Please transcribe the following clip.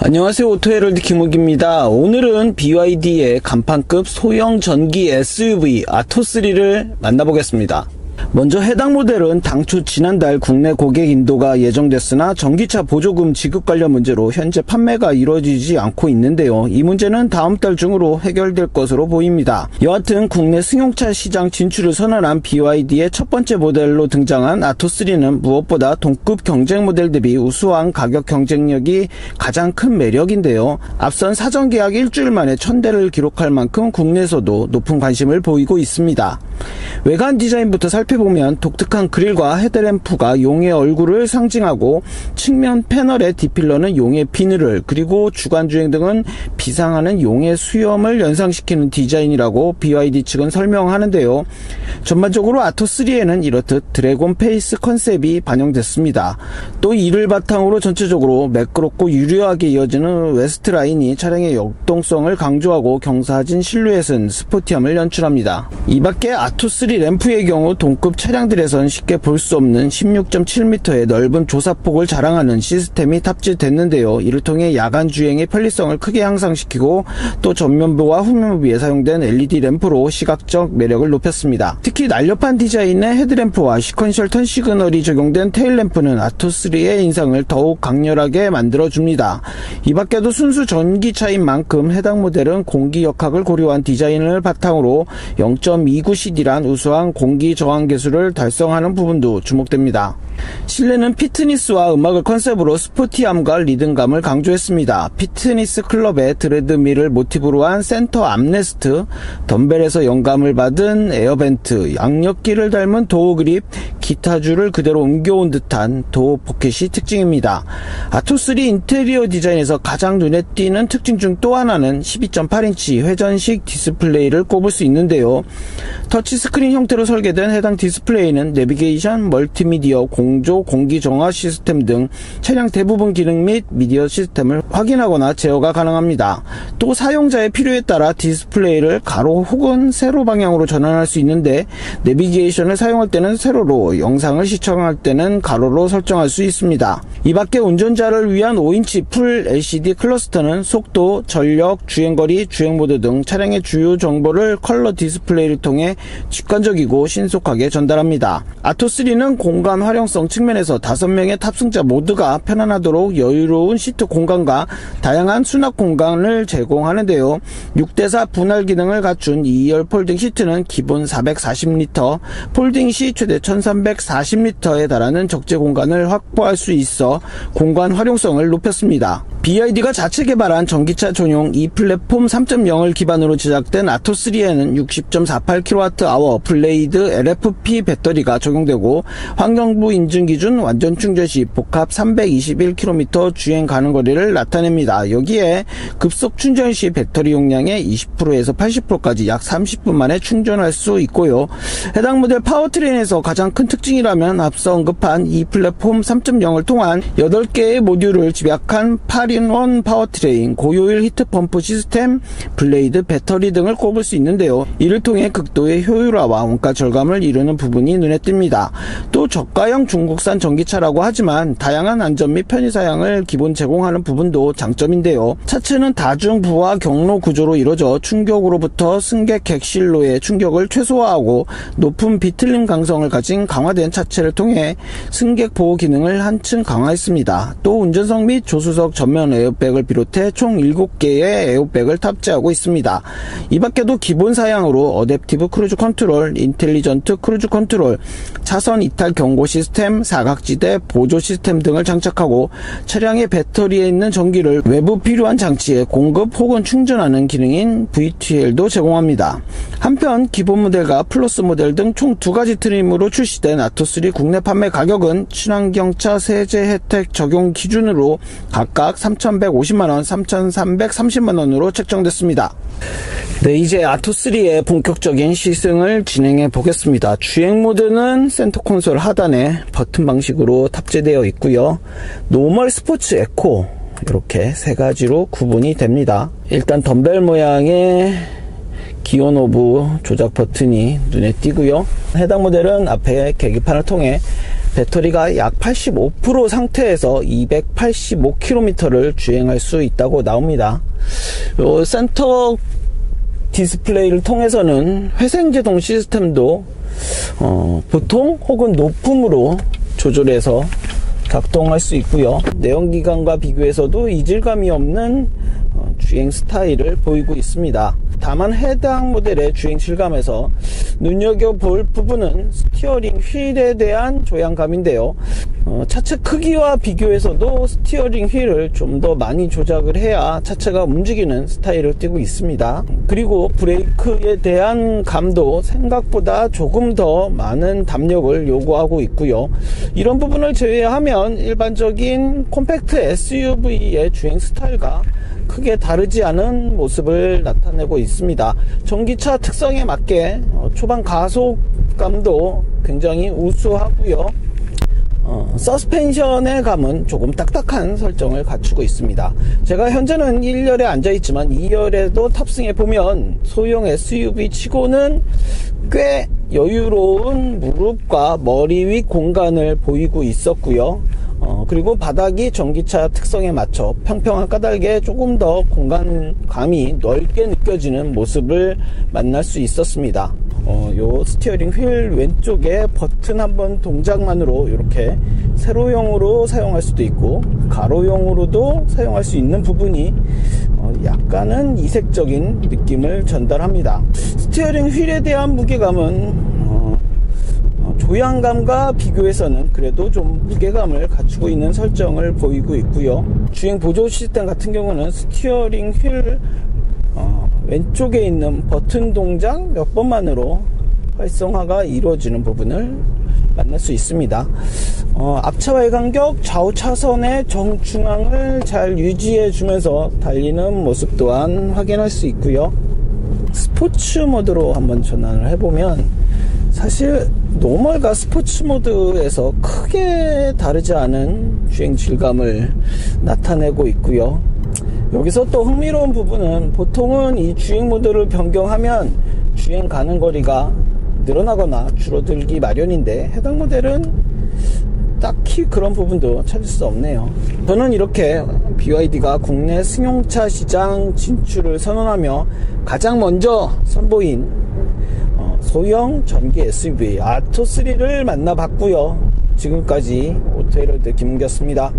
안녕하세요, 오토헤럴드 김욱입니다. 오늘은 BYD의 간판급 소형 전기 SUV 아토3를 만나보겠습니다. 먼저 해당 모델은 당초 지난달 국내 고객 인도가 예정됐으나 전기차 보조금 지급 관련 문제로 현재 판매가 이루어지지 않고 있는데요. 이 문제는 다음 달 중으로 해결될 것으로 보입니다. 여하튼 국내 승용차 시장 진출을 선언한 BYD의 첫 번째 모델로 등장한 아토3는 무엇보다 동급 경쟁 모델 대비 우수한 가격 경쟁력이 가장 큰 매력인데요. 앞선 사전 계약 일주일 만에 1000대를 기록할 만큼 국내에서도 높은 관심을 보이고 있습니다. 외관 디자인부터 살펴보면 독특한 그릴과 헤드램프가 용의 얼굴을 상징하고 측면 패널의 디필러는 용의 비늘을, 그리고 주간주행 등은 비상하는 용의 수염을 연상시키는 디자인이라고 BYD 측은 설명하는데요. 전반적으로 아토3에는 이렇듯 드래곤 페이스 컨셉이 반영됐습니다. 또 이를 바탕으로 전체적으로 매끄럽고 유려하게 이어지는 웨스트 라인이 차량의 역동성을 강조하고 경사진 실루엣은 스포티함을 연출합니다. 이 밖에 아토3 램프의 경우 동급 차량들에선 쉽게 볼 수 없는 16.7m의 넓은 조사폭을 자랑하는 시스템이 탑재됐는데요. 이를 통해 야간 주행의 편리성을 크게 향상시키고 또 전면부와 후면부에 사용된 LED 램프로 시각적 매력을 높였습니다. 특히 날렵한 디자인의 헤드램프와 시퀀셜 턴 시그널이 적용된 테일램프는 아토3의 인상을 더욱 강렬하게 만들어줍니다. 이 밖에도 순수 전기차인 만큼 해당 모델은 공기 역학을 고려한 디자인을 바탕으로 0.29CD란 우수한 공기 저항 계수를 달성하는 부분도 주목됩니다. 실내는 피트니스와 음악을 컨셉으로 스포티함과 리듬감을 강조했습니다. 피트니스 클럽의 드레드밀을 모티브로 한 센터 암레스트, 덤벨에서 영감을 받은 에어벤트, 양력기를 닮은 도어 그립, 기타줄을 그대로 옮겨온 듯한 도어 포켓이 특징입니다. 아토3 인테리어 디자인에서 가장 눈에 띄는 특징 중 또 하나는 12.8인치 회전식 디스플레이를 꼽을 수 있는데요. 터치스크린 형태로 설계된 해당 디스플레이는 내비게이션, 멀티미디어, 공조, 공기 정화 시스템 등 차량 대부분 기능 및 미디어 시스템을 확인하거나 제어가 가능합니다. 또 사용자의 필요에 따라 디스플레이를 가로 혹은 세로 방향으로 전환할 수 있는데, 내비게이션을 사용할 때는 세로로, 영상을 시청할 때는 가로로 설정할 수 있습니다. 이 밖에 운전자를 위한 5인치 풀 LCD 클러스터는 속도, 전력, 주행거리, 주행모드 등 차량의 주요 정보를 컬러 디스플레이를 통해 직관적이고 신속하게 전달합니다. 아토3는 공간 활용성 측면에서 5명의 탑승자 모두가 편안하도록 여유로운 시트 공간과 다양한 수납 공간을 제공하는데요. 6대4 분할 기능을 갖춘 2열 폴딩 시트는 기본 440L, 폴딩 시 최대 1340L에 달하는 적재 공간을 확보할 수 있어 공간 활용성을 높였습니다. BYD가 자체 개발한 전기차 전용 E 플랫폼 3.0을 기반으로 제작된 아토3에는 60.48kWh 블레이드 LFP 배터리가 적용되고, 환경부 인증 기준 완전 충전 시 복합 321km 주행 가능 거리를 나타냅니다. 여기에 급속 충전 시 배터리 용량의 20%에서 80%까지 약 30분 만에 충전할 수 있고요. 해당 모델 파워트레인에서 가장 큰 특징이라면 앞서 언급한 E 플랫폼 3.0을 통한 8개의 모듈을 집약한 8in1 파워트레인, 고효율 히트펌프 시스템, 블레이드 배터리 등을 꼽을 수 있는데요. 이를 통해 극도의 효율화와 원가 절감을 이루는 부분이 눈에 띕니다. 또 저가형 중국산 전기차라고 하지만 다양한 안전 및 편의사양을 기본 제공하는 부분도 장점인데요. 차체는 다중 부하 경로 구조로 이루어져 충격으로부터 승객 객실로의 충격을 최소화하고 높은 비틀림 강성을 가진 강화된 차체를 통해 승객 보호 기능을 한층 강화했습니다. 또 운전석 및 조수석 전면 에어백을 비롯해 총 7개의 에어백을 탑재하고 있습니다. 이 밖에도 기본 사양으로 어댑티브 크루즈 컨트롤, 인텔리전트 크루즈 컨트롤, 차선 이탈 경고 시스템, 사각지대 보조 시스템 등을 장착하고 차량의 배터리에 있는 전기를 외부 필요한 장치에 공급 혹은 충전하는 기능인 VTL도 제공합니다. 한편 기본 모델과 플러스 모델 등 총 2가지 트림으로 출시된 아토3 국내 판매 가격은 친환경차 세제 혜택 적용 기준으로 각각 3,150만원, 3,330만원으로 책정됐습니다. 네, 이제 아토3의 본격적인 시승을 진행해 보겠습니다. 주행 모드는 센터 콘솔 하단에 버튼 방식으로 탑재되어 있고요. 노멀, 스포츠, 에코 이렇게 3가지로 구분이 됩니다. 일단 덤벨 모양의 기어 노브 조작 버튼이 눈에 띄고요. 해당 모델은 앞에 계기판을 통해 배터리가 약 85% 상태에서 285km를 주행할 수 있다고 나옵니다. 센터 디스플레이를 통해서는 회생제동 시스템도 보통 혹은 높음으로 조절해서 작동할 수 있고요. 내연기관과 비교해서도 이질감이 없는 주행 스타일을 보이고 있습니다. 다만 해당 모델의 주행 실감에서 눈여겨볼 부분은 스티어링 휠에 대한 조향감인데요. 차체 크기와 비교해서도 스티어링 휠을 좀 더 많이 조작을 해야 차체가 움직이는 스타일을 띠고 있습니다. 그리고 브레이크에 대한 감도 생각보다 조금 더 많은 담력을 요구하고 있고요. 이런 부분을 제외하면 일반적인 콤팩트 SUV의 주행 스타일과 크게 다르지 않은 모습을 나타내고 있습니다. 전기차 특성에 맞게 초반 가속감도 굉장히 우수하고요. 서스펜션의 감은 조금 딱딱한 설정을 갖추고 있습니다. 제가 현재는 1열에 앉아있지만 2열에도 탑승해보면 소형 SUV 치고는 꽤 여유로운 무릎과 머리 위 공간을 보이고 있었고요. 그리고 바닥이 전기차 특성에 맞춰 평평한 까닭에 조금 더 공간감이 넓게 느껴지는 모습을 만날 수 있었습니다. 요 스티어링 휠 왼쪽에 버튼 한번 동작만으로 이렇게 세로형으로 사용할 수도 있고 가로형으로도 사용할 수 있는 부분이 약간은 이색적인 느낌을 전달합니다. 스티어링 휠에 대한 무게감은 조향감과 비교해서는 그래도 좀 무게감을 갖추고 있는 설정을 보이고 있고요. 주행 보조 시스템 같은 경우는 스티어링 휠 왼쪽에 있는 버튼 동작 몇 번만으로 활성화가 이루어지는 부분을 만날 수 있습니다. 앞차와의 간격, 좌우 차선의 정중앙을 잘 유지해 주면서 달리는 모습 또한 확인할 수 있고요. 스포츠 모드로 한번 전환을 해보면 사실 노멀과 스포츠 모드에서 크게 다르지 않은 주행 질감을 나타내고 있고요. 여기서 또 흥미로운 부분은 보통은 이 주행 모드를 변경하면 주행 가는 거리가 늘어나거나 줄어들기 마련인데 해당 모델은 딱히 그런 부분도 찾을 수 없네요. 저는 이렇게 BYD가 국내 승용차 시장 진출을 선언하며 가장 먼저 선보인 소형 전기 SUV 아토3를 만나봤고요. 지금까지 오토헤럴드 김은기였습니다.